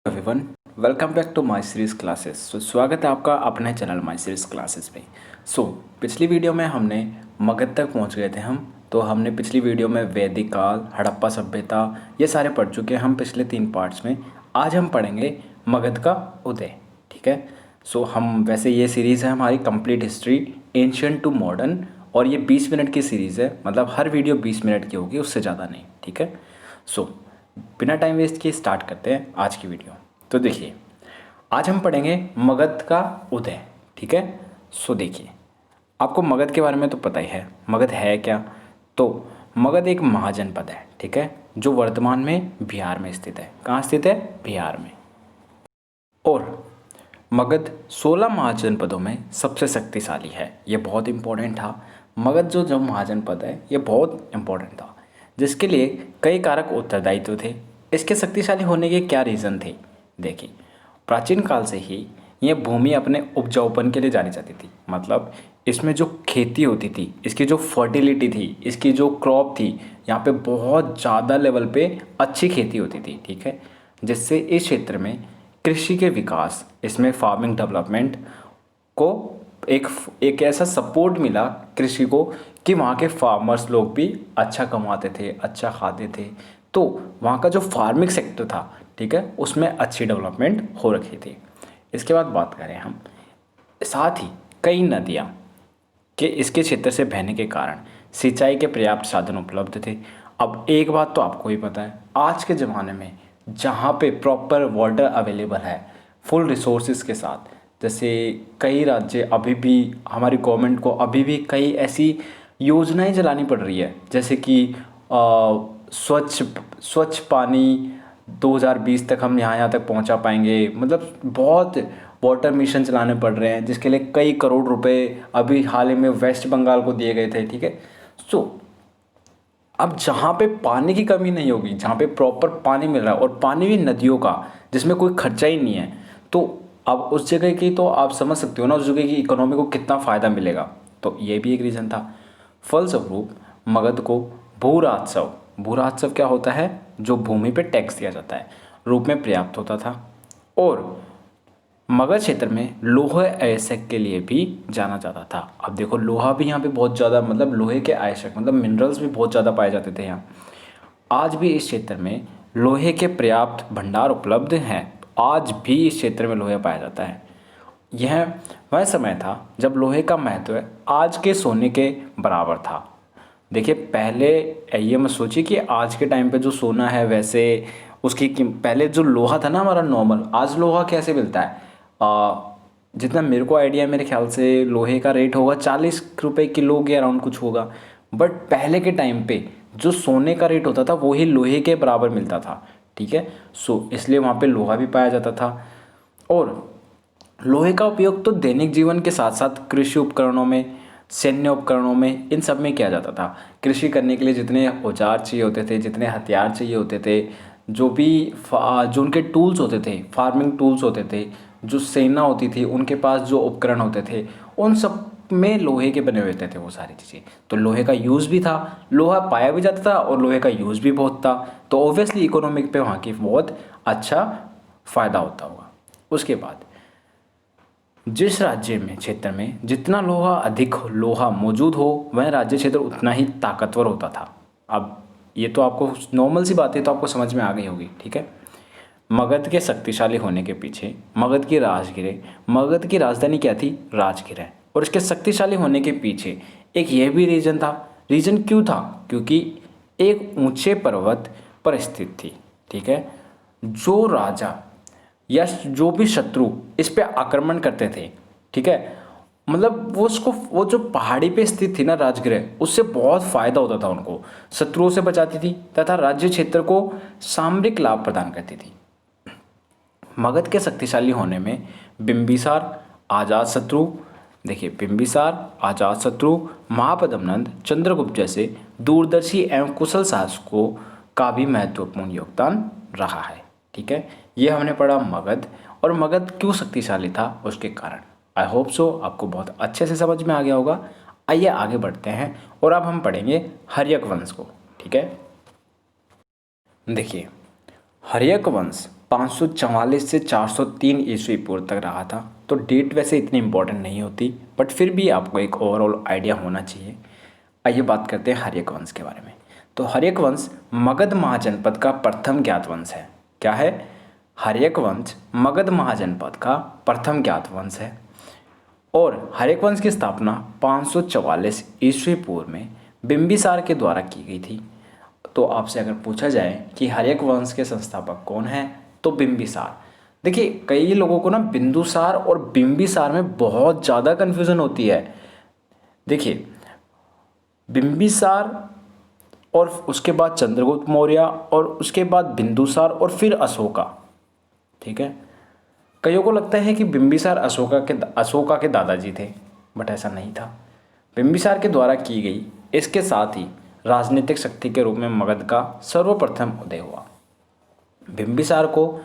Everyone, welcome back to my series classes. स्वागत है आपका अपने चैनल माय सीरीज़ क्लासेस पे। पिछली वीडियो में हमने मगध तक पहुंच गए थे हम। तो हमने पिछली वीडियो में वैदिक काल, हड़प्पा सभ्यता ये सारे पढ़ चुके हैं हम पिछले 3 पार्ट्स में। आज हम पढ़ेंगे मगध का उदय। ठीक है। हम वैसे ये सीरीज़ है हमारी complete history ancient to modern, और ये 20 मिनट की सीरीज़ है, मतलब हर वीडियो 20 मिनट की होगी, उससे ज़्यादा नहीं। ठीक है। बिना टाइम वेस्ट किए स्टार्ट करते हैं आज की वीडियो। तो देखिए, आज हम पढ़ेंगे मगध का उदय। ठीक है। देखिए, आपको मगध के बारे में तो पता ही है, मगध है क्या। तो मगध एक महाजनपद है। ठीक है। जो वर्तमान में बिहार में स्थित है। कहाँ स्थित है? बिहार में। और मगध 16 महाजनपदों में सबसे शक्तिशाली है। ये बहुत इंपॉर्टेंट था। मगध जो महाजनपद है ये बहुत इंपॉर्टेंट था, जिसके लिए कई कारक उत्तरदायित्व थे। इसके शक्तिशाली होने के क्या रीज़न थे? देखिए, प्राचीन काल से ही ये भूमि अपने उपजाऊपन के लिए जानी जाती थी। मतलब इसमें जो खेती होती थी, इसकी जो फर्टिलिटी थी, इसकी जो क्रॉप थी, यहाँ पे बहुत ज़्यादा लेवल पे अच्छी खेती होती थी। ठीक है। जिससे इस क्षेत्र में कृषि के विकास, इसमें फार्मिंग डेवलपमेंट को एक एक ऐसा सपोर्ट मिला कृषि को कि वहाँ के फार्मर्स लोग भी अच्छा कमाते थे, अच्छा खाते थे। तो वहाँ का जो फार्मिंग सेक्टर था, ठीक है, उसमें अच्छी डेवलपमेंट हो रखी थी। इसके बाद बात करें हम, साथ ही कई नदियाँ के इसके क्षेत्र से बहने के कारण सिंचाई के पर्याप्त साधन उपलब्ध थे। अब एक बात तो आपको ही पता है, आज के ज़माने में जहाँ पे प्रॉपर वाटर अवेलेबल है फुल रिसोर्सेज के साथ, जैसे कई राज्य अभी भी, हमारी गवर्नमेंट को अभी भी कई ऐसी योजनाएं चलानी पड़ रही है, जैसे कि स्वच्छ पानी 2020 तक हम यहाँ तक पहुँचा पाएंगे। मतलब बहुत वाटर मिशन चलाने पड़ रहे हैं, जिसके लिए कई करोड़ रुपए अभी हाल ही में वेस्ट बंगाल को दिए गए थे। ठीक है। अब जहाँ पे पानी की कमी नहीं होगी, जहाँ पे प्रॉपर पानी मिल रहा है, और पानी भी नदियों का, जिसमें कोई खर्चा ही नहीं है, तो अब उस जगह की, तो आप समझ सकते हो ना उस जगह की इकोनॉमी को कितना फ़ायदा मिलेगा। तो ये भी एक रीज़न था। फलस्वरूप मगध को भू राजस्व क्या होता है? जो भूमि पे टैक्स दिया जाता है, रूप में पर्याप्त होता था। और मगध क्षेत्र में लोहा अयस्क के लिए भी जाना जाता था। अब देखो, लोहा भी यहाँ पे बहुत ज़्यादा, मतलब लोहे के अयस्क मतलब मिनरल्स भी बहुत ज़्यादा पाए जाते थे यहाँ। आज भी इस क्षेत्र में लोहे के पर्याप्त भंडार उपलब्ध हैं। आज भी इस क्षेत्र में लोहा पाया जाता है। यह वह समय था जब लोहे का महत्व आज के सोने के बराबर था। देखिए, पहले ये मत सोचिए कि आज के टाइम पे जो सोना है वैसे उसकी पहले जो लोहा था ना हमारा नॉर्मल, आज लोहा कैसे मिलता है? जितना मेरे को आइडिया है, मेरे ख्याल से लोहे का रेट होगा 40 रुपये किलो के अराउंड कुछ होगा। बट पहले के टाइम पे जो सोने का रेट होता था वही लोहे के बराबर मिलता था। ठीक है। इसलिए वहाँ पे लोहा भी पाया जाता था। और लोहे का उपयोग तो दैनिक जीवन के साथ साथ कृषि उपकरणों में, सैन्य उपकरणों में, इन सब में किया जाता था। कृषि करने के लिए जितने औजार चाहिए होते थे, जितने हथियार चाहिए होते थे, जो उनके टूल्स होते थे, फार्मिंग टूल्स होते थे, जो सेना होती थी उनके पास जो उपकरण होते थे, उन सब में लोहे के बने हुए थे वो सारी चीज़ें। तो लोहे का यूज़ भी था, लोहा पाया भी जाता था और लोहे का यूज़ भी बहुत था। तो ऑब्वियसली इकोनॉमिक पे वहाँ की बहुत अच्छा फ़ायदा होता होगा। उसके बाद जिस राज्य में, क्षेत्र में जितना अधिक लोहा मौजूद हो, वह राज्य क्षेत्र उतना ही ताकतवर होता था। अब ये तो आपको नॉर्मल सी बातें तो आपको समझ में आ गई होगी। ठीक है। मगध के शक्तिशाली होने के पीछे मगध की राजधानी क्या थी? राजगिर। और इसके शक्तिशाली होने के पीछे एक यह भी रीजन था। रीजन क्यों था? क्योंकि एक ऊंचे पर्वत पर स्थित थी। ठीक है। जो राजा या जो भी शत्रु इस पे आक्रमण करते थे, ठीक है, मतलब वो जो पहाड़ी पे स्थित थी ना राजगृह, उससे बहुत फायदा होता था उनको, शत्रुओं से बचाती थी तथा राज्य क्षेत्र को सामरिक लाभ प्रदान करती थी। मगध के शक्तिशाली होने में बिंबिसार, अजातशत्रु, देखिए बिंबिसार, अजातशत्रु, महापद्मनंद, चंद्रगुप्त जैसे दूरदर्शी एवं कुशल शासकों का भी महत्वपूर्ण योगदान रहा है। ठीक है। ये हमने पढ़ा मगध, और मगध क्यों शक्तिशाली था उसके कारण। आई होप सो आपको बहुत अच्छे से समझ में आ गया होगा। आइए आगे बढ़ते हैं, और अब हम पढ़ेंगे हर्यक वंश को। ठीक है। देखिए, हर्यक वंश 544 से 403 ईस्वी पूर्व तक रहा था। तो डेट वैसे इतनी इंपॉर्टेंट नहीं होती, बट फिर भी आपको एक ओवरऑल आइडिया होना चाहिए। आइए बात करते हैं हर्यक वंश के बारे में। तो हर्यक वंश मगध महाजनपद का प्रथम ज्ञात वंश है। क्या है? हर्यक वंश मगध महाजनपद का प्रथम ज्ञात वंश है। और हर्यक वंश की स्थापना 544 ईस्वी पूर्व में बिंबिसार के द्वारा की गई थी। तो आपसे अगर पूछा जाए कि हर्यक वंश के संस्थापक कौन है, तो बिंबिसार। देखिए, कई लोगों को ना बिंदुसार और बिंबिसार में बहुत ज़्यादा कन्फ्यूज़न होती है। देखिए, बिंबिसार और उसके बाद चंद्रगुप्त मौर्य और उसके बाद बिंदुसार और फिर अशोका। ठीक है, कईयों को लगता है कि बिंबिसार अशोका के दादाजी थे, बट ऐसा नहीं था। बिंबिसार के द्वारा की गई, इसके साथ ही राजनीतिक शक्ति के रूप में मगध का सर्वप्रथम उदय हुआ। बिंबिसार को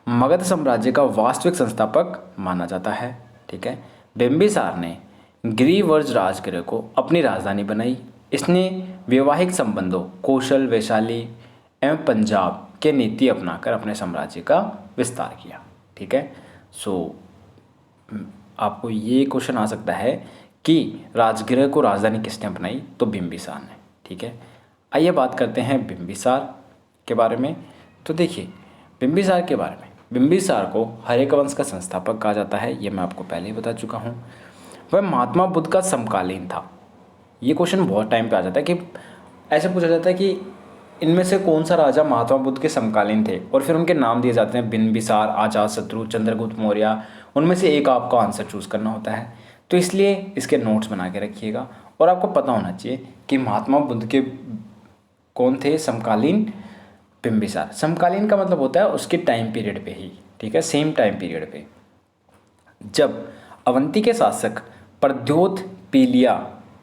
मगध साम्राज्य का वास्तविक संस्थापक माना जाता है। ठीक है, बिंबिसार ने गिरिवर्ज राजगृह को अपनी राजधानी बनाई। इसने वैवाहिक संबंधों, कौशल, वैशाली एवं पंजाब के नीति अपनाकर अपने साम्राज्य का विस्तार किया। ठीक है, सो आपको ये क्वेश्चन आ सकता है कि राजगृह को राजधानी किसने बनाई, तो बिंबिसार ने। ठीक है, आइए बात करते हैं बिंबिसार के बारे में। तो देखिए, बिंबिसार के बारे में, बिंबिसार को हर्यक वंश का संस्थापक कहा जाता है, ये मैं आपको पहले ही बता चुका हूँ। वह महात्मा बुद्ध का समकालीन था। ये क्वेश्चन बहुत टाइम पे आ जाता है कि ऐसे पूछा जाता है कि इनमें से कौन सा राजा महात्मा बुद्ध के समकालीन थे, और फिर उनके नाम दिए जाते हैं बिंबिसार, अजातशत्रु, चंद्रगुप्त मौर्य। उनमें से एक आपको आंसर चूज़ करना होता है। तो इसलिए इसके नोट्स बना के रखिएगा, और आपको पता होना चाहिए कि महात्मा बुद्ध के कौन थे समकालीन। बिंबिसार। समकालीन का मतलब होता है उसके टाइम पीरियड पे ही। ठीक है, सेम टाइम पीरियड पे। जब अवंती के शासक प्रद्योत पीलिया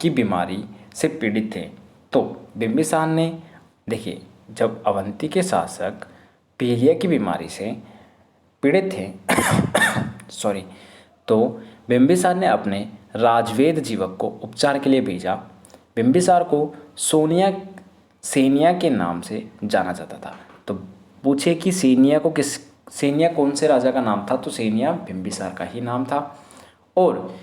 की बीमारी से पीड़ित थे, तो बिंबिसार ने, देखिए, जब अवंती के शासक पीलिया की बीमारी से पीड़ित थे सॉरी, तो बिंबिसार ने अपने राजवेद जीवक को उपचार के लिए भेजा। बिंबिसार को सेनिया के नाम से जाना जाता था। तो पूछे कि सेनिया कौन से राजा का नाम था, तो सेनिया बिंबिसार का ही नाम था। और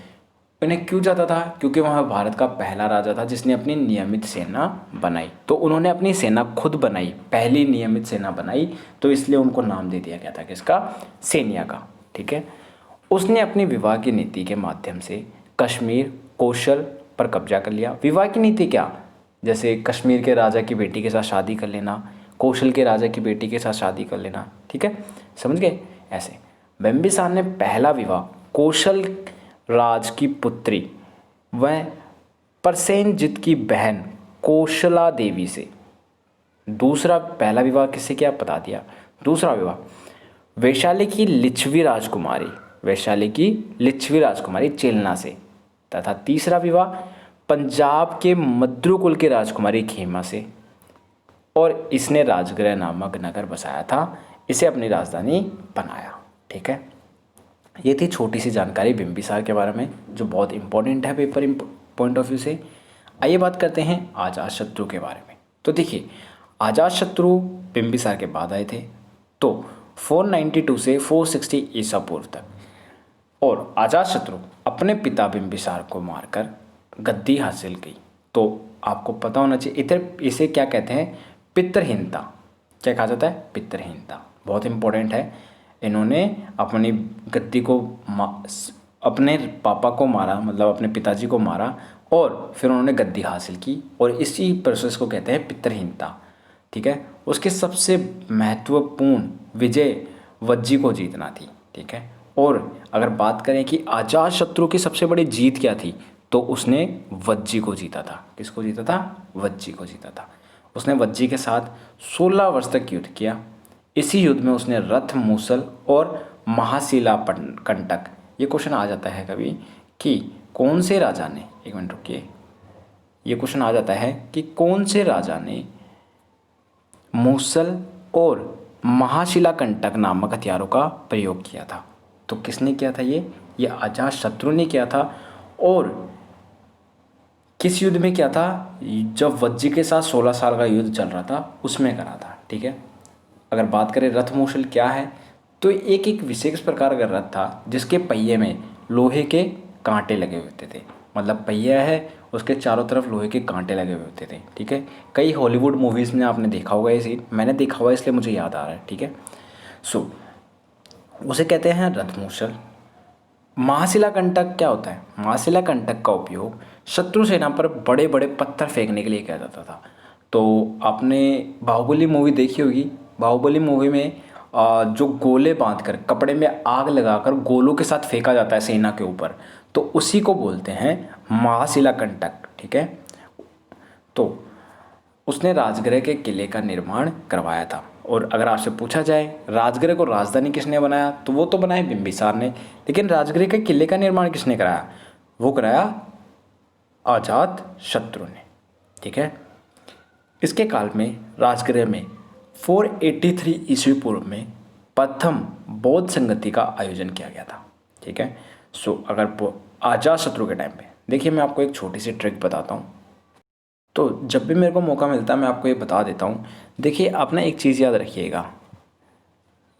उन्हें क्यों जाता था? क्योंकि वह भारत का पहला राजा था जिसने अपनी नियमित सेना बनाई। तो उन्होंने अपनी सेना खुद बनाई, पहली नियमित सेना बनाई, तो इसलिए उनको नाम दे दिया गया था किसका? सेनिया का। ठीक है, उसने अपनी विवाह की नीति के माध्यम से कश्मीर, कौशल पर कब्जा कर लिया। विवाह की नीति क्या? जैसे कश्मीर के राजा की बेटी के साथ शादी कर लेना, कौशल के राजा की बेटी के साथ शादी कर लेना। ठीक है, समझ गए? ऐसे बिंबिसार ने पहला विवाह कौशल राज की पुत्री व प्रसेनजित की बहन कौशला देवी से। दूसरा, पहला विवाह किससे किया बता दिया। दूसरा विवाह वैशाली की लिच्छवी राजकुमारी चेलना से। तथा तीसरा विवाह पंजाब के मद्रुकुल के राजकुमारी खेमा से। और इसने राजगृह नामक नगर बसाया था, इसे अपनी राजधानी बनाया। ठीक है, ये थी छोटी सी जानकारी बिंबिसार के बारे में, जो बहुत इंपॉर्टेंट है पेपर पॉइंट ऑफ व्यू से। आइए बात करते हैं अजातशत्रु के बारे में। तो देखिए, अजातशत्रु बिंबिसार के बाद आए थे, तो 492 से 460 ईसा पूर्व तक। और अजातशत्रु अपने पिता बिंबिसार को मारकर गद्दी हासिल की। तो आपको पता होना चाहिए, इधर इसे क्या कहते हैं? पितृहीनता। क्या कहा जाता है? पितृहीनता। बहुत इंपॉर्टेंट है। इन्होंने अपनी गद्दी को अपने पापा को मारा, मतलब अपने पिताजी को मारा, और फिर उन्होंने गद्दी हासिल की, और इसी प्रोसेस को कहते हैं पितृहीनता। ठीक है, उसके सबसे महत्वपूर्ण विजय वज्जी को जीतना थी। ठीक है, और अगर बात करें कि अजातशत्रु की सबसे बड़ी जीत क्या थी, तो उसने वज्जी को जीता था। किसको जीता था? वज्जी को जीता था। उसने वज्जी के साथ 16 वर्ष तक युद्ध किया। इसी युद्ध में उसने रथ, मूसल और महाशिला कंटक, ये क्वेश्चन आ जाता है कभी कि कौन से राजा ने, एक मिनट रुकिए, ये क्वेश्चन आ जाता है कि कौन से राजा ने मूसल और महाशिला कंटक नामक हथियारों का प्रयोग किया था। तो किसने किया था? ये अजातशत्रु ने किया था। और किस युद्ध में किया था? जब वज्जी के साथ 16 साल का युद्ध चल रहा था, उसमें करा था। ठीक है, अगर बात करें रथ मूसल क्या है, तो एक एक विशेष प्रकार का रथ था जिसके पहिए में लोहे के कांटे लगे होते थे। मतलब पहिया है, उसके चारों तरफ लोहे के कांटे लगे हुए होते थे। ठीक है, कई हॉलीवुड मूवीज़ में आपने देखा होगा ये सीन, मैंने देखा हुआ है इसलिए मुझे याद आ रहा है। ठीक है, सो उसे कहते हैं रथ मूसल। महाशिला कंटक क्या होता है? महाशिला कंटक का उपयोग शत्रु सेना पर बड़े बड़े पत्थर फेंकने के लिए किया जाता था। तो आपने बाहुबली मूवी देखी होगी। बाहुबली मूवी में जो गोले बांधकर कपड़े में आग लगाकर गोलों के साथ फेंका जाता है सेना के ऊपर, तो उसी को बोलते हैं महाशिला कंटक। ठीक है, तो उसने राजगृह के किले का निर्माण करवाया था। और अगर आपसे पूछा जाए राजगृह को राजधानी किसने बनाया, तो वो तो बनाया बिंबिसार ने, लेकिन राजगृह के किले का निर्माण किसने कराया? वो कराया अजात शत्रु ने। ठीक है, इसके काल में राजगृह में 483 ईस्वी पूर्व में प्रथम बौद्ध संगति का आयोजन किया गया था। ठीक है, सो अगर अजात शत्रु के टाइम पे, देखिए मैं आपको एक छोटी सी ट्रिक बताता हूँ। तो जब भी मेरे को मौका मिलता है मैं आपको ये बता देता हूँ। देखिए आप ना एक चीज़ याद रखिएगा,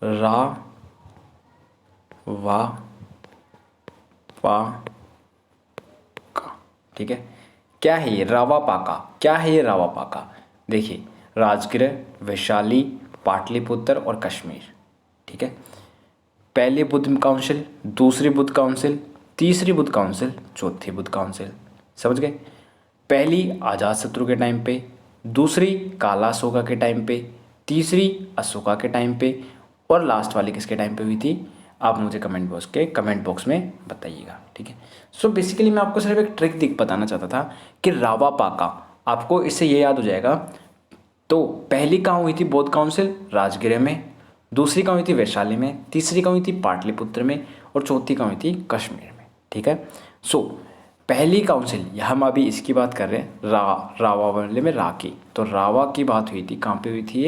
रा वा पा का। ठीक है, क्या है ये रावा पाका? क्या है ये रावा पाका? देखिए राजगृह, वैशाली, पाटलिपुत्र और कश्मीर। ठीक है, पहली बुद्ध काउंसिल, दूसरी बुद्ध काउंसिल, तीसरी बुद्ध काउंसिल, चौथी बुद्ध काउंसिल। समझ गए? पहली अजातशत्रु के टाइम पे, दूसरी काला अशोका के टाइम पे, तीसरी अशोका के टाइम पे, और लास्ट वाली किसके टाइम पे हुई थी? आप मुझे कमेंट बॉक्स में बताइएगा। ठीक है, सो बेसिकली मैं आपको सिर्फ एक ट्रिक बताना चाहता था कि रावा पाका, आपको इससे ये याद हो जाएगा। तो पहली कहाँ हुई थी बौद्ध काउंसिल? राजगृह में। दूसरी कहाँ हुई थी? वैशाली में। तीसरी कहाँ हुई थी? पाटलिपुत्र में। और चौथी कहाँ हुई थी? कश्मीर में। ठीक है, सो पहली काउंसिल, यहाँ हम अभी इसकी बात कर रहे हैं, रावा वाले में रा की, तो रावा की बात हुई थी, कहाँ पे हुई थी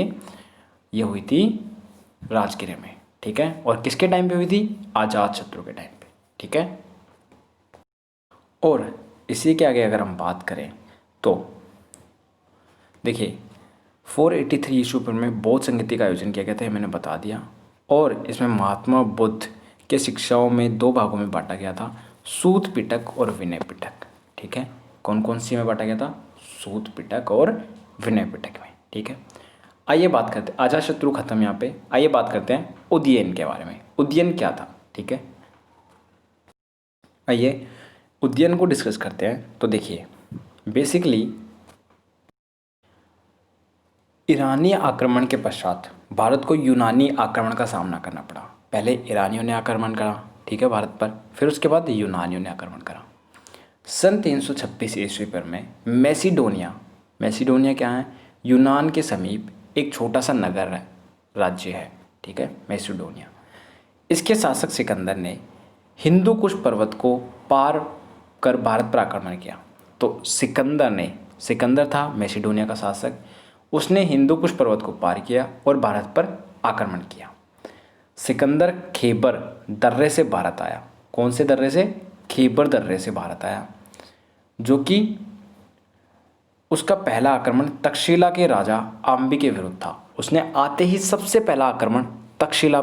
ये हुई थी राजगृह में। ठीक है, और किसके टाइम पे हुई थी? अजात शत्रु के टाइम पे। ठीक है, और इसी के आगे अगर हम बात करें तो देखिए 483 ईस्वी पूर्व में बौद्ध संगति का आयोजन किया गया था, ये मैंने बता दिया। और इसमें महात्मा बुद्ध के शिक्षाओं में दो भागों में बांटा गया था, सूत पिटक और विनय पिटक। ठीक है, कौन कौन सी में बांटा गया था? सूत पिटक और विनय पिटक में। ठीक है, आइए बात करते हैं, अजातशत्रु खत्म यहाँ पे, आइए बात करते हैं उदयन के बारे में। उदयन क्या था? ठीक है, आइए उदयन को डिस्कस करते हैं। तो देखिए बेसिकली ईरानी आक्रमण के पश्चात भारत को यूनानी आक्रमण का सामना करना पड़ा। पहले ईरानियों ने आक्रमण करा, ठीक है, भारत पर, फिर उसके बाद यूनानियों ने आक्रमण करा। सन 326 ईस्वी पर में मैसिडोनिया क्या है? यूनान के समीप एक छोटा सा नगर है, राज्य है। ठीक है, मैसिडोनिया। इसके शासक सिकंदर ने हिंदू कुश पर्वत को पार कर भारत पर आक्रमण किया। तो सिकंदर था मैसिडोनिया का शासक, उसने हिंदू कुश पर्वत को पार किया और भारत पर आक्रमण किया। सिकंदर खैबर दर्रे से भारत आया। कौन से दर्रे से? खैबर दर्रे से भारत आया, जो कि उसका पहला आक्रमण तक्षशिला के राजा आम्बी के विरुद्ध था। उसने आते ही सबसे पहला आक्रमण तक्षशिला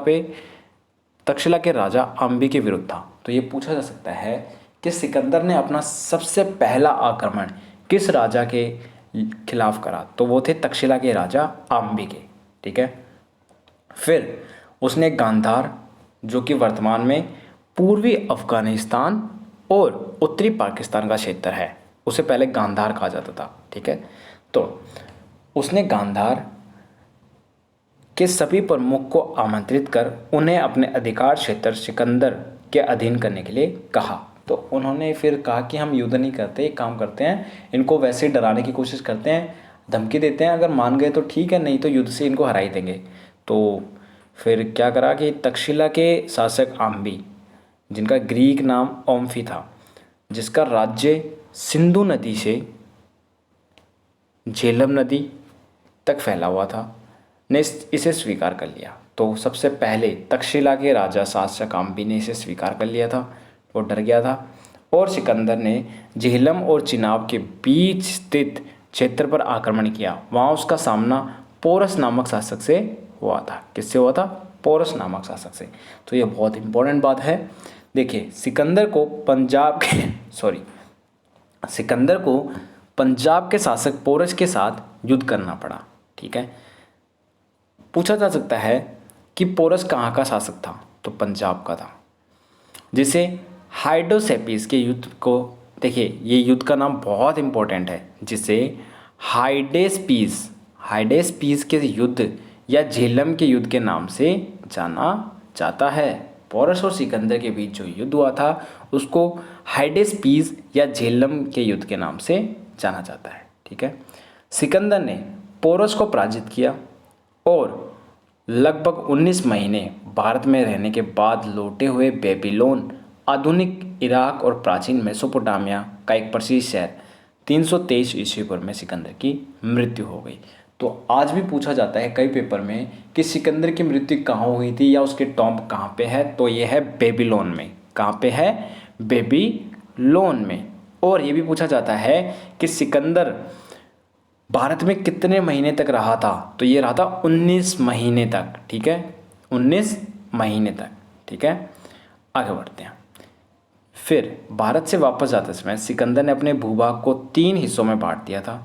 के राजा आम्बी के विरुद्ध था। तो ये पूछा जा सकता है कि सिकंदर ने अपना सबसे पहला आक्रमण किस राजा के खिलाफ करा? तो वो थे तक्षशिला के राजा आम्बी के। ठीक है, फिर उसने गांधार, जो कि वर्तमान में पूर्वी अफगानिस्तान और उत्तरी पाकिस्तान का क्षेत्र है, उसे पहले गांधार कहा जाता था। ठीक है, तो उसने गांधार के सभी प्रमुख को आमंत्रित कर उन्हें अपने अधिकार क्षेत्र सिकंदर के अधीन करने के लिए कहा। तो उन्होंने फिर कहा कि हम युद्ध नहीं करते, एक काम करते हैं, इनको वैसे डराने की कोशिश करते हैं, धमकी देते हैं, अगर मान गए तो ठीक है, नहीं तो युद्ध से इनको हरा ही देंगे। तो फिर क्या करा कि तक्षशिला के शासक आम्बी, जिनका ग्रीक नाम ओम्फी था, जिसका राज्य सिंधु नदी से झेलम नदी तक फैला हुआ था, ने इसे स्वीकार कर लिया। तो सबसे पहले तक्षशिला के राजा शासक आम्बी ने इसे स्वीकार कर लिया था, वो डर गया था, और सिकंदर ने झेलम और चिनाब के बीच स्थित क्षेत्र पर आक्रमण किया। वहाँ उसका सामना पोरस नामक शासक से हुआ था। किससे हुआ था? पोरस नामक शासक से। तो ये बहुत इंपॉर्टेंट बात है। देखिए सिकंदर को पंजाब के शासक पोरस के साथ युद्ध करना पड़ा। ठीक है, पूछा जा सकता है कि पोरस कहाँ का शासक था? तो पंजाब का था, जिसे हाइड्रोसेपिस के युद्ध को, देखिए ये युद्ध का नाम बहुत इंपॉर्टेंट है, जिसे हाइडेस्पीस के युद्ध या झेलम के युद्ध के नाम से जाना जाता है। पोरस और सिकंदर के बीच जो युद्ध हुआ था उसको हाइडेस्पीस या झेलम के युद्ध के नाम से जाना जाता है। ठीक है, सिकंदर ने पोरस को पराजित किया और लगभग 19 महीने भारत में रहने के बाद लौटे हुए बेबीलोन, आधुनिक इराक और प्राचीन मेसोपोटामिया का एक प्रसिद्ध शहर 323 ईस्वी पूर्व में सिकंदर की मृत्यु हो गई। तो आज भी पूछा जाता है कई पेपर में कि सिकंदर की मृत्यु कहाँ हुई थी या उसके टॉम्ब कहाँ पे है, तो ये है बेबीलोन में। कहाँ पे है? बेबीलोन में। और ये भी पूछा जाता है कि सिकंदर भारत में कितने महीने तक रहा था? तो ये रहा था 19 महीने तक। ठीक है, 19 महीने तक। ठीक है, आगे बढ़ते हैं। फिर भारत से वापस जाते समय सिकंदर ने अपने भूभाग को 3 हिस्सों में बांट दिया था।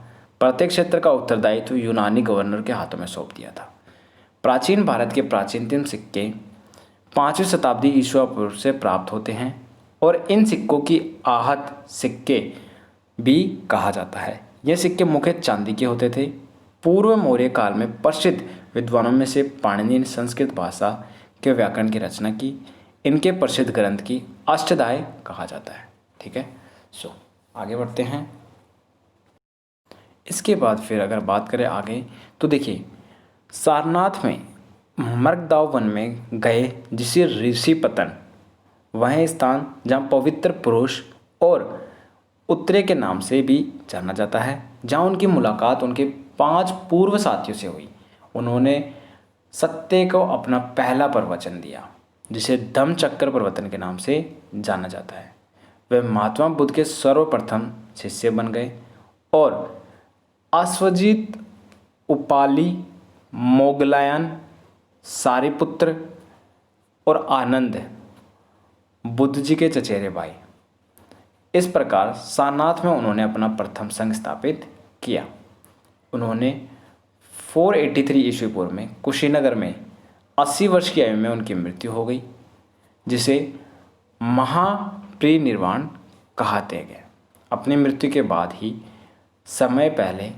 प्रत्येक क्षेत्र का उत्तरदायित्व यूनानी गवर्नर के हाथों में सौंप दिया था। प्राचीन भारत के प्राचीनतम सिक्के 5वीं शताब्दी ईसा पूर्व से प्राप्त होते हैं और इन सिक्कों की आहत सिक्के भी कहा जाता है। ये सिक्के मुख्य चांदी के होते थे। पूर्व मौर्य काल में प्रसिद्ध विद्वानों में से पाणिनि ने संस्कृत भाषा के व्याकरण की रचना की। इनके प्रसिद्ध ग्रंथ की अष्टधाय कहा जाता है। ठीक है, आगे बढ़ते हैं। इसके बाद फिर अगर बात करें आगे, तो देखिए सारनाथ में मर्गदाव वन में गए जिसे ऋषिपतन, वह स्थान जहाँ पवित्र पुरुष और उत्तरे के नाम से भी जाना जाता है, जहाँ उनकी मुलाकात उनके 5 पूर्व साथियों से हुई। उन्होंने सत्य को अपना पहला प्रवचन दिया, जिसे धम्मचक्र प्रवर्तन के नाम से जाना जाता है। वे महात्मा बुद्ध के सर्वप्रथम शिष्य बन गए और अश्वजीत, उपाली, मोगलायन, सारिपुत्र और आनंद बुद्ध जी के चचेरे भाई। इस प्रकार सारनाथ में उन्होंने अपना प्रथम संघ स्थापित किया। उन्होंने 483 ईस्वी पूर्व में कुशीनगर में 80 वर्ष की आयु में उनकी मृत्यु हो गई, जिसे महापरिनिर्वाण कहते गए। अपनी मृत्यु के बाद ही समय पहले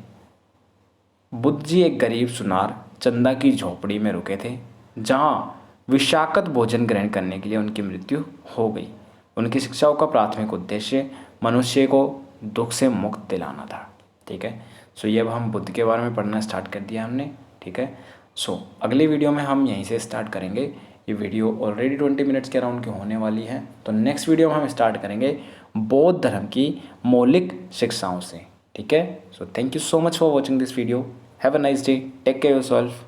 बुद्ध जी एक गरीब सुनार चंदा की झोपड़ी में रुके थे, जहाँ विषाक्त भोजन ग्रहण करने के लिए उनकी मृत्यु हो गई। उनकी शिक्षाओं का प्राथमिक उद्देश्य मनुष्य को दुख से मुक्त दिलाना था। ठीक है, ये अब हम बुद्ध के बारे में पढ़ना स्टार्ट कर दिया हमने। ठीक है, अगले वीडियो में हम यहीं से स्टार्ट करेंगे। ये वीडियो ऑलरेडी 20 मिनट्स के अराउंड की होने वाली है। तो नेक्स्ट वीडियो में हम स्टार्ट करेंगे बौद्ध धर्म की मौलिक शिक्षाओं से। ठीक है, thank you so much for watching this video. Have a nice day, take care yourself.